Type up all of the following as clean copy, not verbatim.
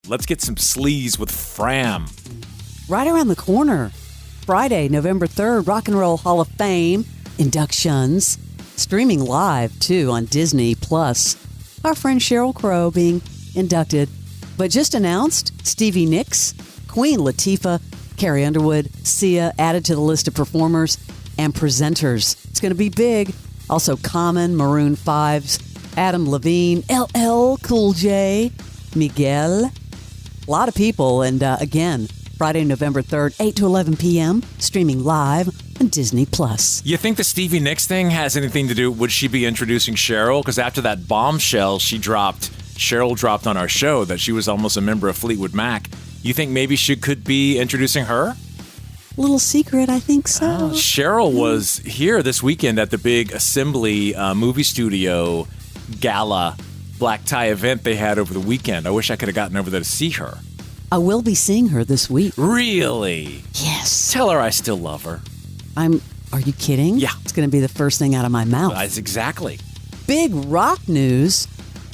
Let's get some sleaze with Fram. Right around the corner. Friday, November 3rd, Rock and Roll Hall of Fame inductions. Streaming live, too, on Disney+. Our friend Sheryl Crow being inducted. But just announced, Stevie Nicks, Queen Latifah, Carrie Underwood, Sia added to the list of performers and presenters. It's going to be big. Also Common, Maroon 5's, Adam Levine, LL Cool J, Miguel. A lot of people. And again, Friday, November 3rd, 8 to 11 p.m., streaming live on Disney+. You think the Stevie Nicks thing has anything to do? Would she be introducing Sheryl? Because after that bombshell Sheryl dropped on our show that she was almost a member of Fleetwood Mac. You think maybe she could be introducing her? Little secret, I think so. Sheryl was here this weekend at the big Assembly movie studio gala black tie event they had over the weekend. I wish I could have gotten over there to see her. I will be seeing her this week. Really? Yes. Tell her I still love her. Are you kidding? Yeah. It's going to be the first thing out of my mouth. That's exactly. Big rock news.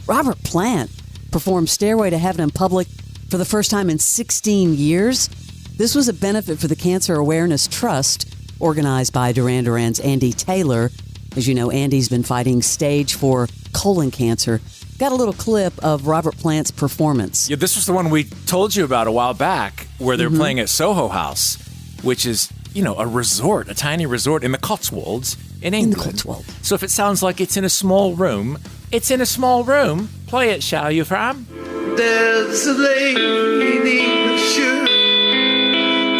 Robert Plant performed Stairway to Heaven in public for the first time in 16 years. This was a benefit for the Cancer Awareness Trust, organized by Duran Duran's Andy Taylor. As you know, Andy's been fighting stage 4 colon cancer. Got a little clip of Robert Plant's performance. Yeah, this was the one we told you about a while back, where they're playing at Soho House, which is, a resort, a tiny resort in the Cotswolds in England. In the Cotswolds. So if it sounds like it's in a small room, it's in a small room. Play it, shall you, Fram? There's a lady, sure,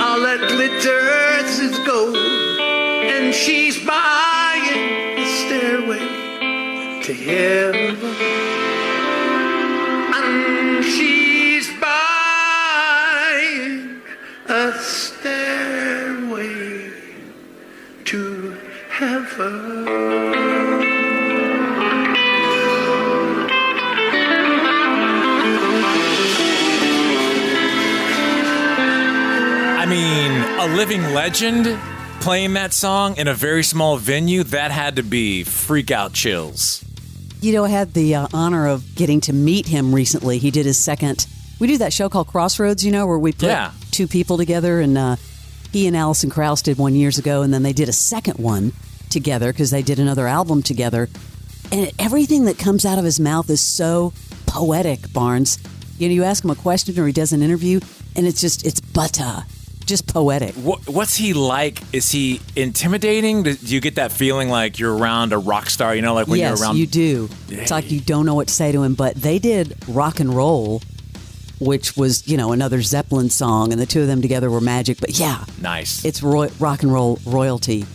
all that glitters is gold, and she's buying the stairway to heaven, and she's buying a stairway to heaven. A living legend playing that song in a very small venue, that had to be freak out chills. I had the honor of getting to meet him recently. He did his second. We do that show called Crossroads, where we put two people together, and he and Alison Krauss did one years ago, and then they did a second one together because they did another album together. And everything that comes out of his mouth is so poetic, Barnes. You ask him a question or he does an interview, and it's butter. Just poetic. What's he like? Is he intimidating? Do you get that feeling like you're around a rock star? Like when you're around. Yes, you do. It's like you don't know what to say to him. But they did Rock and Roll, which was, another Zeppelin song, and the two of them together were magic. But yeah, nice. It's rock and roll royalty.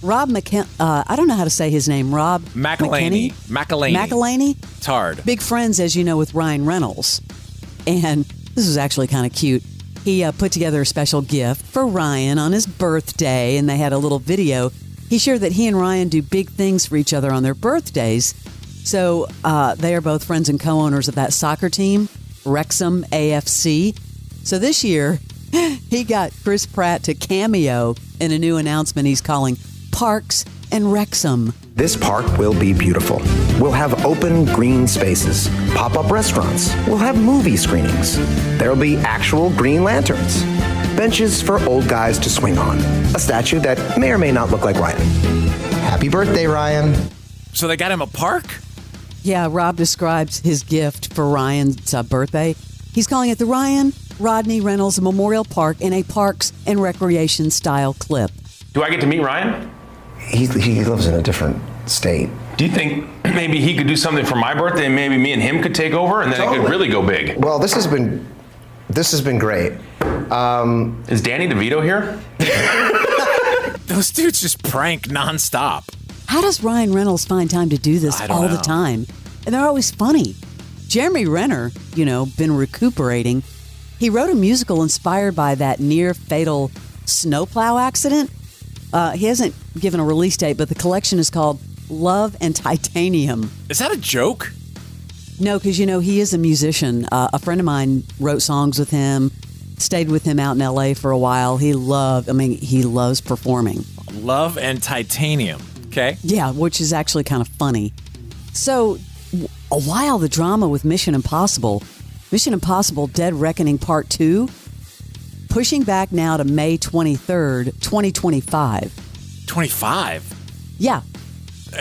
Rob I don't know how to say his name. Rob McElhaney. McElhaney. It's hard. Big friends, as you know, with Ryan Reynolds, and this was actually kind of cute. He put together a special gift for Ryan on his birthday, and they had a little video. He shared that he and Ryan do big things for each other on their birthdays. So they are both friends and co-owners of that soccer team, Wrexham AFC. So this year, he got Chris Pratt to cameo in a new announcement he's calling Parks and Wrexham. This park will be beautiful. We'll have open green spaces, pop-up restaurants. We'll have movie screenings. There'll be actual green lanterns, benches for old guys to swing on, a statue that may or may not look like Ryan. Happy birthday, Ryan. So they got him a park? Yeah, Rob describes his gift for Ryan's birthday. He's calling it the Ryan Rodney Reynolds Memorial Park in a Parks and Recreation style clip. Do I get to meet Ryan? He lives in a different state. Do you think maybe he could do something for my birthday and maybe me and him could take over and then it could really go big? Well, this has been great. Is Danny DeVito here? Those dudes just prank nonstop. How does Ryan Reynolds find time to do this all the time? And they're always funny. Jeremy Renner, been recuperating. He wrote a musical inspired by that near-fatal snowplow accident. He hasn't given a release date, but the collection is called Love and Titanium. Is that a joke? No, because, he is a musician. A friend of mine wrote songs with him, stayed with him out in L.A. for a while. He loves performing. Love and Titanium. Okay. Yeah, which is actually kind of funny. So, while the drama with Mission Impossible Mission Impossible Dead Reckoning Part 2, pushing back now to May 23rd, 2025. 25? Yeah,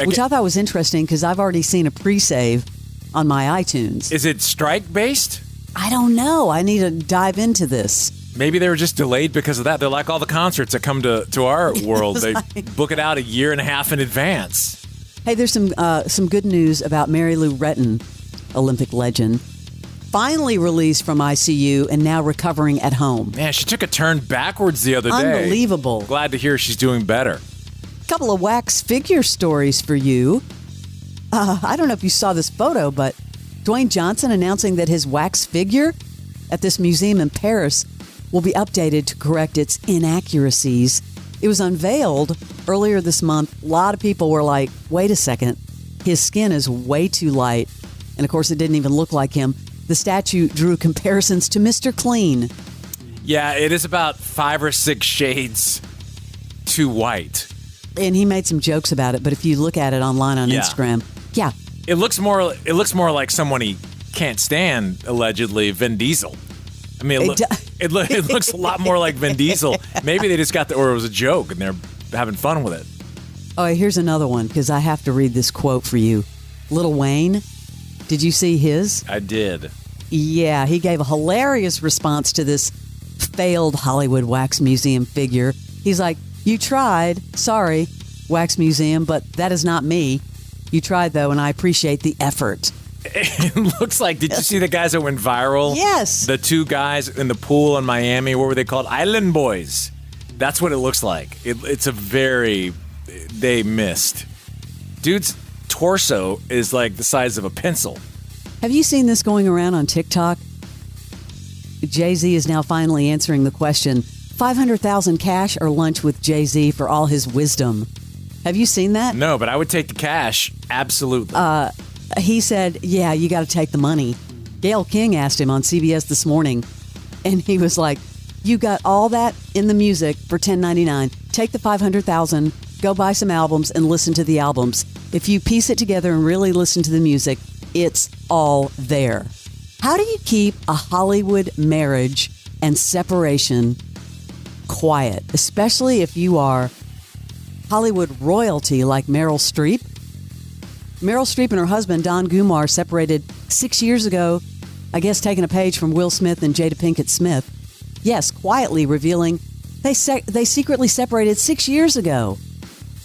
which I thought was interesting because I've already seen a pre-save on my iTunes. Is it strike-based? I don't know. I need to dive into this. Maybe they were just delayed because of that. They're like all the concerts that come to our world. They book it out a year and a half in advance. Hey, there's some good news about Mary Lou Retton, Olympic legend, finally released from ICU and now recovering at home. Man, she took a turn backwards the other day. Unbelievable. Glad to hear she's doing better. Couple of wax figure stories for you. I don't know if you saw this photo, but Dwayne Johnson announcing that his wax figure at this museum in Paris will be updated to correct its inaccuracies. It was unveiled earlier this month. A lot of people were like, wait a second, his skin is way too light. And of course, it didn't even look like him. The statue drew comparisons to Mr. Clean. Yeah, it is about 5 or 6 shades too white. And he made some jokes about it, but if you look at it online on Instagram, yeah. It looks more like someone he can't stand, allegedly, Vin Diesel. I mean, it looks a lot more like Vin Diesel. Maybe they just got or it was a joke and they're having fun with it. Oh, here's another one because I have to read this quote for you. Lil Wayne, did you see his? I did. Yeah, he gave a hilarious response to this failed Hollywood Wax Museum figure. He's like, you tried, sorry, Wax Museum, but that is not me. You tried, though, and I appreciate the effort. It looks like, did you see the guys that went viral? Yes. The 2 guys in the pool in Miami, what were they called? Island Boys. That's what it looks like. It's a very, they missed. Dude's torso is like the size of a pencil. Have you seen this going around on TikTok? Jay-Z is now finally answering the question, $500,000 cash or lunch with Jay-Z for all his wisdom. Have you seen that? No, but I would take the cash. Absolutely. He said, yeah, you got to take the money. Gayle King asked him on CBS this morning, and he was like, you got all that in the music for $10.99. Take the $500,000, go buy some albums and listen to the albums. If you piece it together and really listen to the music, it's all there. How do you keep a Hollywood marriage and separation quiet, especially if you are Hollywood royalty like Meryl Streep? Meryl Streep and her husband, Don Gumar, separated 6 years ago, I guess taking a page from Will Smith and Jada Pinkett Smith. Yes, quietly revealing they secretly separated 6 years ago.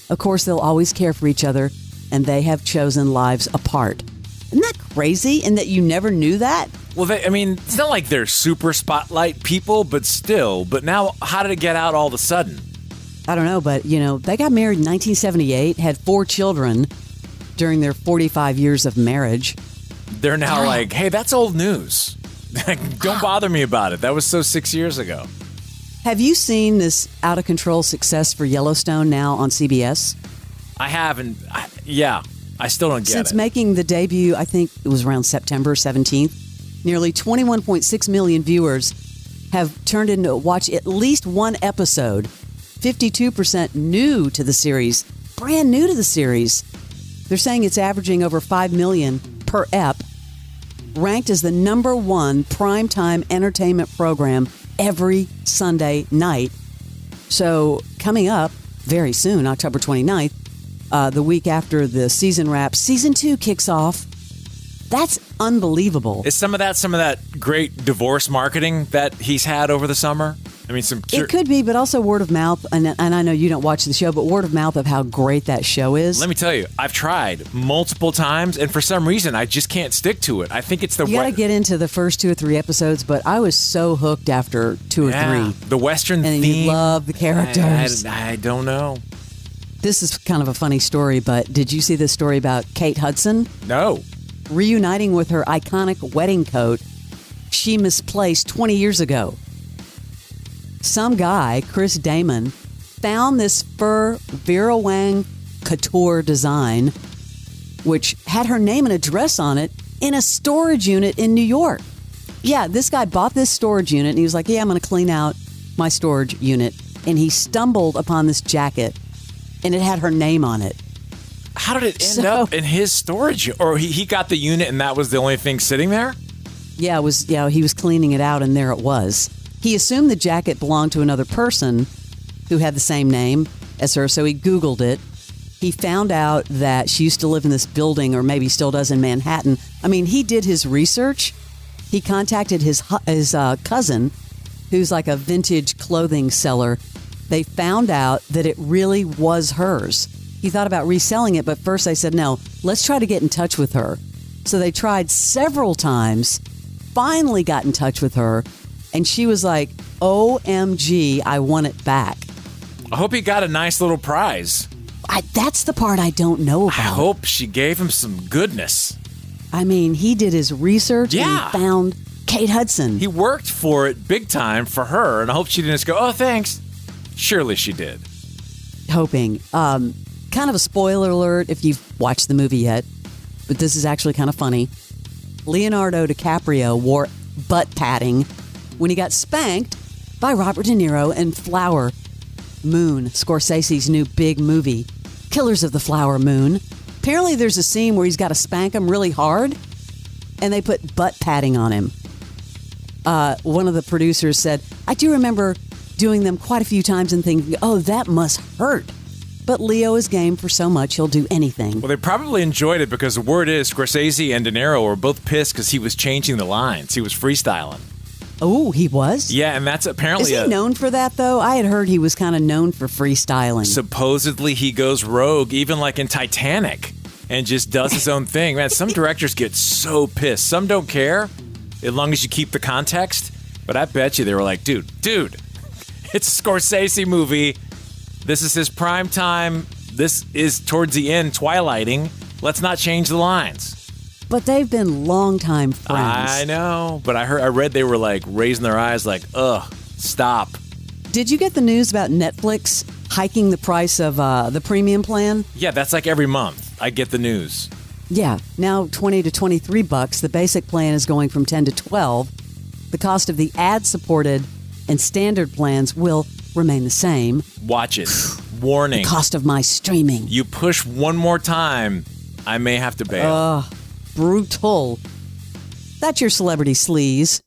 Of course, they'll always care for each other, and they have chosen lives apart. Isn't that crazy? And that you never knew that? Well, it's not like they're super spotlight people, but still. But now, how did it get out all of a sudden? I don't know, but, they got married in 1978, had 4 children during their 45 years of marriage. They're now like, hey, that's old news. Don't bother me about it. That was so 6 years ago. Have you seen this out-of-control success for Yellowstone now on CBS? I haven't. I still don't get it. Since making the debut, I think it was around September 17th, nearly 21.6 million viewers have turned in to watch at least one episode. 52% new to the series, brand new to the series. They're saying it's averaging over 5 million per ep, ranked as the #1 primetime entertainment program every Sunday night. So coming up very soon, October 29th, the week after the season wraps, season 2 kicks off. That's unbelievable. Is some of that great divorce marketing that he's had over the summer? I mean, it could be, but also word of mouth. And I know you don't watch the show, but word of mouth of how great that show is. Let me tell you, I've tried multiple times, and for some reason, I just can't stick to it. I think it's you got to get into the first 2 or 3 episodes, but I was so hooked after 2 or 3. The Western and theme. You love the characters. I don't know. This is kind of a funny story, but did you see this story about Kate Hudson? No. Reuniting with her iconic wedding coat she misplaced 20 years ago. Some guy, Chris Damon, found this fur Vera Wang couture design, which had her name and address on it, in a storage unit in New York. Yeah, this guy bought this storage unit, and he was like, yeah, I'm going to clean out my storage unit. And he stumbled upon this jacket, and it had her name on it. How did it end up in his storage? Or he got the unit, and that was the only thing sitting there? Yeah, it was. Yeah, he was cleaning it out, and there it was. He assumed the jacket belonged to another person who had the same name as her, so he Googled it. He found out that she used to live in this building, or maybe still does, in Manhattan. I mean, he did his research. He contacted his cousin, who's like a vintage clothing seller. They found out that it really was hers. He thought about reselling it, but first they said, no, let's try to get in touch with her. So they tried several times, finally got in touch with her, and she was like, OMG, I want it back. I hope he got a nice little prize. That's the part I don't know about. I hope she gave him some goodness. I mean, he did his research and he found Kate Hudson. He worked for it big time for her, and I hope she didn't just go, oh, thanks. Surely she did. Hoping. Kind of a spoiler alert if you've watched the movie yet, but this is actually kind of funny. Leonardo DiCaprio wore butt padding when he got spanked by Robert De Niro in Flower Moon, Scorsese's new big movie, Killers of the Flower Moon. Apparently there's a scene where he's got to spank him really hard, and they put butt padding on him. One of the producers said, I do remember doing them quite a few times and thinking, oh, that must hurt. But Leo is game for so much, he'll do anything. Well, they probably enjoyed it because the word is Scorsese and De Niro were both pissed because he was changing the lines. He was freestyling. Oh, he was? Yeah, and that's apparently... Is he known for that, though? I had heard he was kind of known for freestyling. Supposedly he goes rogue, even like in Titanic, and just does his own thing. Man, some directors get so pissed. Some don't care, as long as you keep the context. But I bet you they were like, dude, it's a Scorsese movie. This is his prime time. This is towards the end, twilighting. Let's not change the lines. But they've been longtime friends. I know, but I read they were like raising their eyes like, ugh, stop. Did you get the news about Netflix hiking the price of the premium plan? Yeah, that's like every month. I get the news. Yeah, now $20 to $23. The basic plan is going from $10 to $12. The cost of the ad-supported and standard plans will remain the same. Watch it. Warning. The cost of my streaming. You push one more time, I may have to bail. Brutal. That's your celebrity sleaze.